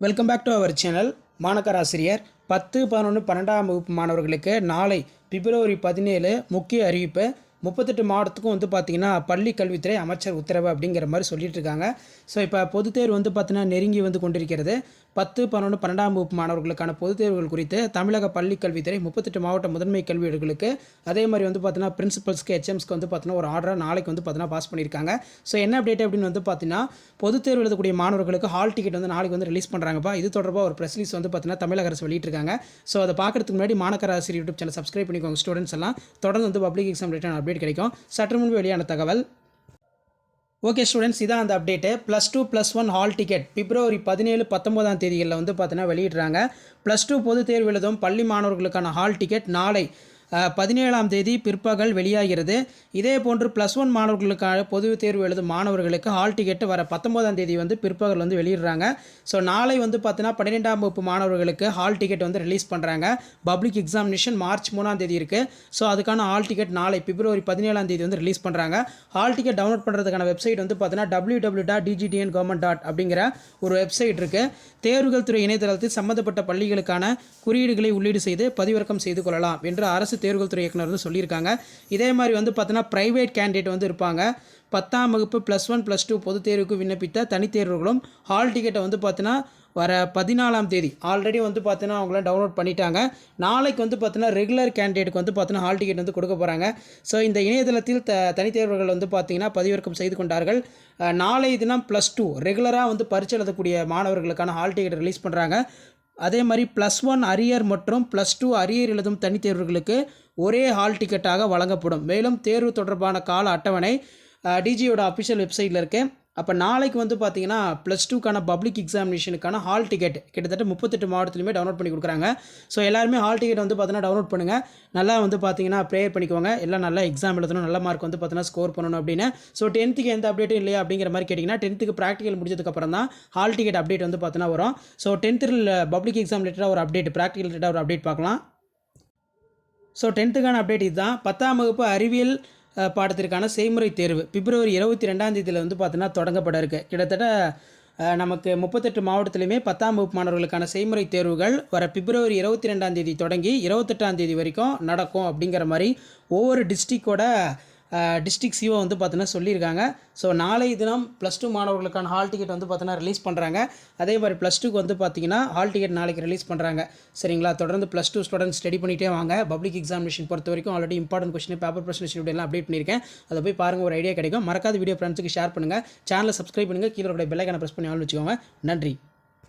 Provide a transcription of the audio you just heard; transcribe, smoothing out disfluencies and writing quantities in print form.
Welcome back to our channel. மாணக்கராசிரியர் 10, 11, 12ஆம் வகுப்பு மாணவர்களுக்கு நாளை பிப்ரவரி 17 முக்கிய அறிவிப்பு. 38 மாவட்டத்துக்கும் பார்த்திங்கன்னா பள்ளி கல்வித்துறை அமைச்சர் உத்தரவு அப்படிங்கிற மாதிரி சொல்லிட்டு இருக்காங்க. ஸோ இப்போ பொதுத் தேர்வு பார்த்திங்கன்னா நெருங்கி கொண்டிருக்கிறது. 10, 11, 12ஆம் வகுப்பு மாணவர்களுக்கான பொதுத் தேர்வுகள் குறித்து தமிழக பள்ளி கல்வித்துறை 38 மாவட்ட முதன்மை கல்வியாளர்களுக்கு அதே மாதிரி பார்த்தீங்கன்னா பிரின்சிபல்ஸ்க்கு ஹெச்எம்ஸ்க்கு பார்த்தீங்கன்னா ஒரு ஆர்டரை நாளைக்கு பார்த்தீங்கன்னா பாஸ் பண்ணியிருக்காங்க. ஸோ என்ன அப்டேட் அப்படின்னு பார்த்தீங்கன்னா பொதுத் தேர்வு எழுதக்கூடிய மாணவர்களுக்கு ஹால் டிக்கெட் நாளைக்கு ரிலீஸ் பண்ணுறாங்கப்பா. இது தொடர்பாக ஒரு ப்ரெஸ் ரிலீஸ் பார்த்தீங்கன்னா தமிழக அரசு வெளியிட்டிருக்காங்க. ஸோ அதை பார்க்கறதுக்கு முன்னாடி மாணக்கராசிரியர் யூடியூப் சேனல் சப்ஸ்கிரைப் பண்ணிக்கோங்க. ஸ்டூடெண்ட்ஸ் எல்லாம் தொடர்ந்து பப்ளிக் எக்ஸாம் ரிலேட்டட் அப்டேட் கிடைக்கும். சற்று முன்பு வெளியான தகவல். ஓகே ஸ்டூடெண்ட்ஸ், இதான் அந்த அப்டேட்டு. +2 +1 ஹால் டிக்கெட் பிப்ரவரி 17, 19ஆம் தேதிகளில் பார்த்தீங்கன்னா வெளியிடுறாங்க. +2 பொதுத் தேர்வு எழுதும் பள்ளி மாணவர்களுக்கான ஹால் டிக்கெட் நாளை 17ஆம் தேதி பிற்பகல் வெளியாகிறது. இதே போன்று +1 மாணவர்களுக்கான பொது தேர்வு எழுதும் மாணவர்களுக்கு ஹால் டிக்கெட்டு வர 19ஆம் தேதி பிற்பகல் வெளியிடுறாங்க. ஸோ நாளை பார்த்தீங்கன்னா 12ஆம் வகுப்பு மாணவர்களுக்கு ஹால் டிக்கெட் ரிலீஸ் பண்ணுறாங்க. பப்ளிக் எக்ஸாமினேஷன் மார்ச் 3ஆம் தேதி இருக்குது. ஸோ அதுக்கான ஹால் டிக்கெட் நாளை பிப்ரவரி 17ஆம் தேதி ரிலீஸ் பண்ணுறாங்க. ஹால் டிக்கெட் டவுன்லோட் பண்ணுறதுக்கான வெப்சைட் பார்த்தீங்கன்னா www.dgtn.government. அப்படிங்கிற ஒரு வெப்சைட் இருக்குது. தேர்வுகள் துறை இணையதளத்தில் சம்மந்தப்பட்ட பள்ளிகளுக்கான குறியீடுகளை உள்ளீடு செய்து பதிவிறக்கம் செய்து கொள்ளலாம் என்று அரசு தேர்வுகள் துறை இயக்குனர் சொல்லியிருக்காங்க. இதே மாதிரி பார்த்தீங்கன்னா பிரைவேட் கேண்டிடேட் இருப்பாங்க. 10ஆம் வகுப்பு +1 +2 பொதுத் தேர்வுக்கு விண்ணப்பித்த தனித்தேர்வுகளும் ஹால் டிக்கெட்டை பார்த்தீங்கன்னா வர 14ஆம் தேதி ஆல்ரெடி பார்த்தீங்கன்னா அவங்களாம் டவுன்லோட் பண்ணிட்டாங்க. நாளைக்கு பார்த்தீங்கன்னா ரெகுலர் கேண்டிடேட்டுக்கு பார்த்தீங்கன்னா ஹால் டிக்கெட் கொடுக்க போகிறாங்க. ஸோ இந்த இணையதளத்தில் தனித்தேர்வுகள் பார்த்தீங்கன்னா பதிவிறக்கம் செய்து கொண்டார்கள். நாளை தினம் +2 ரெகுலராக பரீட்சை எழுதக்கூடிய மாணவர்களுக்கான ஹால் டிக்கெட் ரிலீஸ் பண்ணுறாங்க. அதே மாதிரி +1 அரியர் மற்றும் +2 அரியர் எழுதும் தனித்தேர்வுகளுக்கு ஒரே ஹால் டிக்கெட்டாக வழங்கப்படும். மேலும் தேர்வு தொடர்பான கால அட்டவணை டிஜியோட அஃபிஷியல் வெப்சைட்டில் இருக்குது. அப்போ நாளைக்கு பார்த்தீங்கன்னா +2க்கான பப்ளிக் எக்ஸாமினேஷனுக்கான ஹால் டிக்கெட் கிட்டத்தட்ட 38 மாவட்டத்துலையுமே டவுன்லோட் பண்ணி கொடுக்குறாங்க. ஸோ எல்லாருமே ஹால் டிக்கெட் பார்த்தீங்கன்னா டவுன்லோட் பண்ணுங்கள். நல்லா பார்த்தீங்கன்னா ப்ரேயர் பண்ணிக்கோங்க. எல்லாம் நல்லா எக்ஸாம் எழுதணும், நல்ல மார்க் பார்த்தீங்கன்னா ஸ்கோர் பண்ணணும் அப்படின்னு. ஸோ 10க்கு எந்த அப்டேட்டும் இல்லையா அப்படிங்கிற மாதிரி கேட்டிங்கன்னா 10க்கு ப்ராக்டிக்கல் முடிஞ்சதுக்கப்புறம் தான் ஹால் டிக்கெட் அப்டேட் பார்த்தீங்கன்னா வரும். ஸோ 10th பப்ளிக் எக்ஸாம் ரிலேட்டடாக ஒரு அப்டேட், ப்ராக்டிக்கல் ரிலேட்டடாக ஒரு அப்டேட் பார்க்கலாம். ஸோ 10த்துக்கான அப்டேட் இதுதான். 10ஆம் வகுப்பு அறிவியல் பாடத்திற்கான செய்முறை தேர்வு பிப்ரவரி 22ஆம் தேதியில் பார்த்தீங்கன்னா தொடங்கப்பட இருக்குது. கிட்டத்தட்ட நமக்கு 38 மாவட்டத்திலையுமே 10ஆம் வகுப்பு மாணவர்களுக்கான செய்முறை தேர்வுகள் வர பிப்ரவரி 22ஆம் தேதி தொடங்கி 28ஆம் தேதி வரைக்கும் நடக்கும் அப்படிங்கிற மாதிரி ஒவ்வொரு டிஸ்ட்ரிக்டோட டிஸ்ட்ரிக்ட் சிஓ பார்த்தீங்கன்னா சொல்லியிருக்காங்க. ஸோ நாளை தினம் +2 மாணவர்களுக்கான ஹால் டிக்கெட் பார்த்தீங்கன்னா ரிலீஸ் பண்ணுறாங்க. அதே மாதிரி +2க்கு பார்த்தீங்கன்னா ஹால் டிக்கெட் நாளைக்கு ரிலீஸ் பண்ணுறாங்க. சரிங்களா, தொடர்ந்து +2 ஸ்டூடெண்ட்ஸ் ஸ்டடி பண்ணிகிட்டே வாங்க. பப்ளிக் எக்ஸாமினேஷன் பொறுத்த வரைக்கும் already important question, paper presentation எல்லாம் அப்டேட் பண்ணியிருக்கேன். அதை போய் பாருங்கள், ஒரு ஐடியா கிடைக்கும். மறக்காத வீடியோ ஃப்ரெண்ட்ஸுக்கு ஷேர் பண்ணுங்கள். சேனலை சப்ஸ்கிரைப் பண்ணுங்கள். கீழே பெல் ஐகானை ப்ரெஸ் பண்ணி ஆன் வச்சுக்கோங்க. நன்றி.